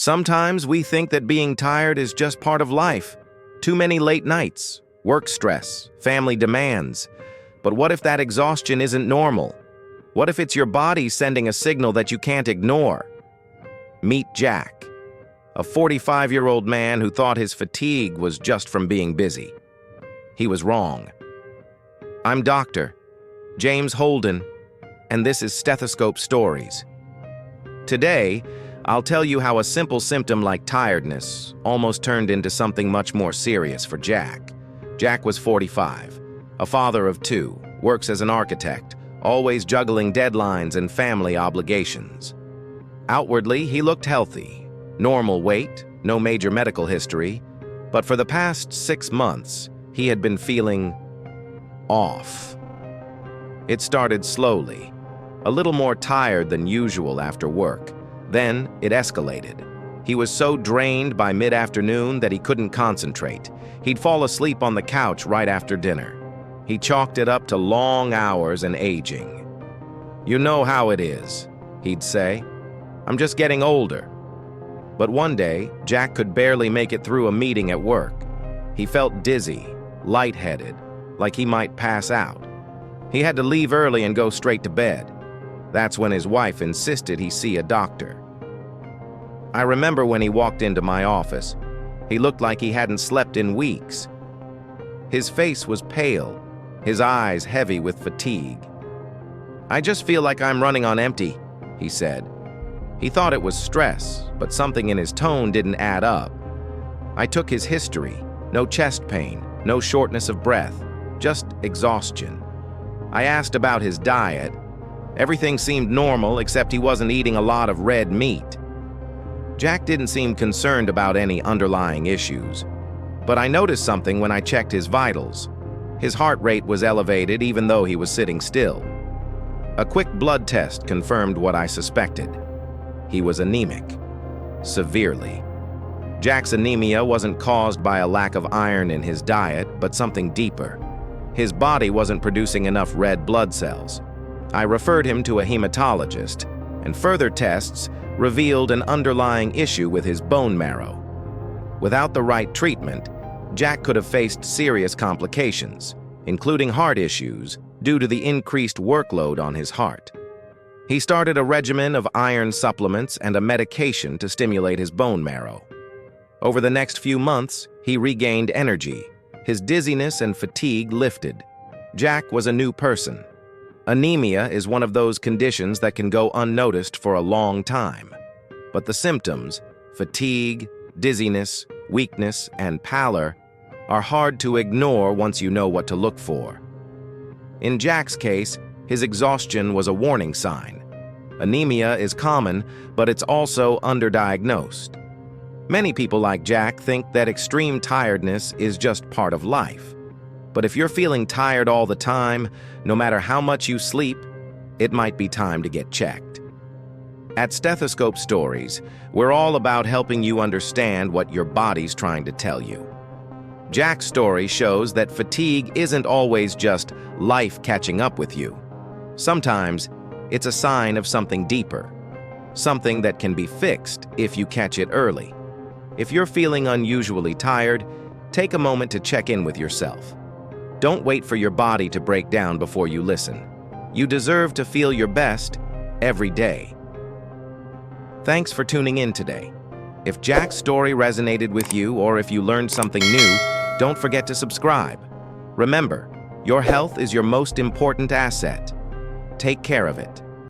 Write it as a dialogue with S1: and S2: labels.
S1: Sometimes we think that being tired is just part of life. Too many late nights, work stress, family demands. But what if that exhaustion isn't normal? What if it's your body sending a signal that you can't ignore? Meet Jack, a 45-year-old man who thought his fatigue was just from being busy. He was wrong. I'm Dr. James Holden, and this is Stethoscope Stories. Today, I'll tell you how a simple symptom like tiredness almost turned into something much more serious for Jack. Jack was 45, a father of two, works as an architect, always juggling deadlines and family obligations. Outwardly, he looked healthy, normal weight, no major medical history, but for the past 6 months, he had been feeling off. It started slowly, a little more tired than usual after work. Then it escalated. He was so drained by mid-afternoon that he couldn't concentrate. He'd fall asleep on the couch right after dinner. He chalked it up to long hours and aging. "You know how it is," he'd say. "I'm just getting older." But one day, Jack could barely make it through a meeting at work. He felt dizzy, lightheaded, like he might pass out. He had to leave early and go straight to bed. That's when his wife insisted he see a doctor. I remember when he walked into my office. He looked like he hadn't slept in weeks. His face was pale, his eyes heavy with fatigue. "I just feel like I'm running on empty," he said. He thought it was stress, but something in his tone didn't add up. I took his history. No chest pain, no shortness of breath, just exhaustion. I asked about his diet. Everything seemed normal except he wasn't eating a lot of red meat. Jack didn't seem concerned about any underlying issues, but I noticed something when I checked his vitals. His heart rate was elevated even though he was sitting still. A quick blood test confirmed what I suspected. He was anemic, severely. Jack's anemia wasn't caused by a lack of iron in his diet, but something deeper. His body wasn't producing enough red blood cells. I referred him to a hematologist, and further tests revealed an underlying issue with his bone marrow. Without the right treatment, Jack could have faced serious complications, including heart issues, due to the increased workload on his heart. He started a regimen of iron supplements and a medication to stimulate his bone marrow. Over the next few months, he regained energy. His dizziness and fatigue lifted. Jack was a new person. Anemia is one of those conditions that can go unnoticed for a long time. But the symptoms, fatigue, dizziness, weakness, and pallor, are hard to ignore once you know what to look for. In Jack's case, his exhaustion was a warning sign. Anemia is common, but it's also underdiagnosed. Many people like Jack think that extreme tiredness is just part of life. But if you're feeling tired all the time, no matter how much you sleep, it might be time to get checked. At Stethoscope Stories, we're all about helping you understand what your body's trying to tell you. Jack's story shows that fatigue isn't always just life catching up with you. Sometimes, it's a sign of something deeper, something that can be fixed if you catch it early. If you're feeling unusually tired, take a moment to check in with yourself. Don't wait for your body to break down before you listen. You deserve to feel your best every day. Thanks for tuning in today. If Jack's story resonated with you or if you learned something new, don't forget to subscribe. Remember, your health is your most important asset. Take care of it.